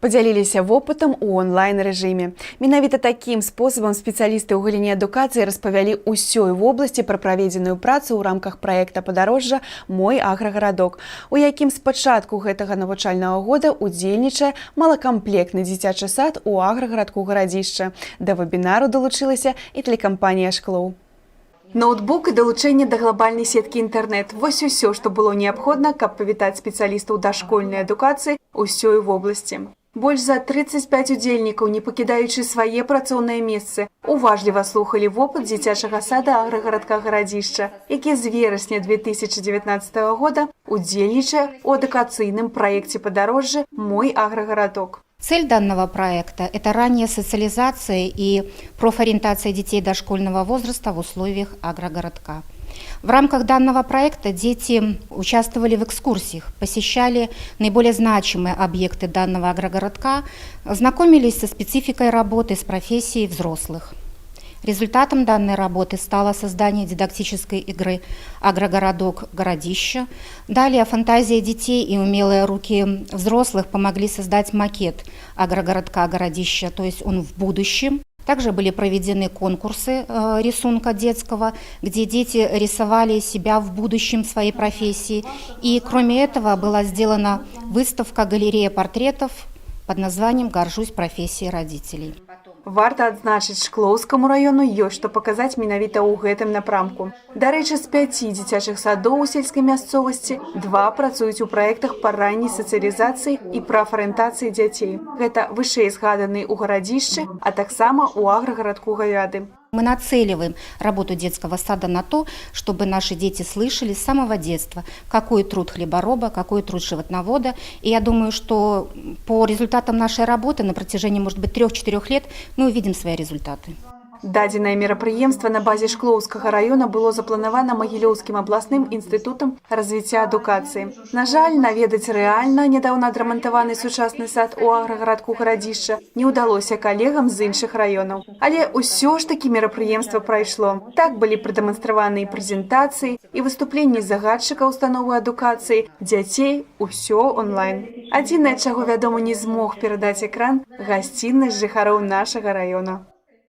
Падзяліліся вопытам у онлайн-рэжыме. Менавіта такім спосабам спецыялісты ў галіне адукацыі распавялі ўсёй вобласці пра праведзеную працу ў рамках праекта падарожжа «Мой аграгарадок», у якім з пачатку гэтага навучальнага года удзельнічае малакамплектны дзіцячы сад у аграгарадку Гарадзішча. Да вебінару далучылася і тэлекампанія «Шклоў». Ноутбук і далучэнне да глобальнай сеткі інтэрнэт – вось усё, што было неабходна, каб павітаць спецыялістаў дашкольнай адукацыі ўсёй вобласці. Больш за 35 удзельнікаў, не пакідаючы свае працоўныя месцы, уважліва слухалі вопыт дзіцячага сада аграгарадка Гарадзішча, які з верасня 2019 года удзельнічае ў адукацыйным праекце падарожжа «Мой аграгарадок». Цель данного проекта – это ранняя социализация и профориентация детей дошкольного возраста в условиях агрогородка. В рамках данного проекта дети участвовали в экскурсиях, посещали наиболее значимые объекты данного агрогородка, знакомились со спецификой работы, с профессией взрослых. Результатом данной работы стало создание дидактической игры «Агрогородок Городища». Далее фантазия детей и умелые руки взрослых помогли создать макет агрогородка Городища, то есть он в будущем. Также были проведены конкурсы рисунка детского, где дети рисовали себя в будущем своей профессии. И кроме этого была сделана выставка-галерея портретов под названием «Горжусь профессией родителей». Варта адзначыць, Шклоўскаму раёну ёсць што паказаць менавіта ў гэтым напрамку. Дарэчы, з 5 дзіцячых садоў у сельскай мясцовасці 2 працуюць у праектах па ранняй сацыялізацыі і прафарыентацыі дзяцей. Гэта вышэй згаданы ў Гарадзішчы, а таксама ў аграгарадку Гавяды. Мы нацеливаем работу детского сада на то, чтобы наши дети слышали с самого детства, какой труд хлебороба, какой труд животновода. И я думаю, что по результатам нашей работы на протяжении, может быть, 3-4 лет мы увидим свои результаты. Дадзенае мерапрыемства на базе Шклоўскага раёна было запланавана Магілёўскім абласным інстытутам развіцця адукацыі. На жаль, наведаць рэальна нядаўна адрамантаваны сучасны сад у аграгарадку Гарадзішча не ўдалося калегам з іншых раёнаў. Але ўсё ж такі мерапрыемства прайшло. Так былі прадэманстраваны і прэзентацыі, і выступленні загадчыка установы адукацыі, дзяцей, усё онлайн. Адзінае, чаго, вядома, не змог перадаць экран – гасціннасць жыхароў нашага раёна.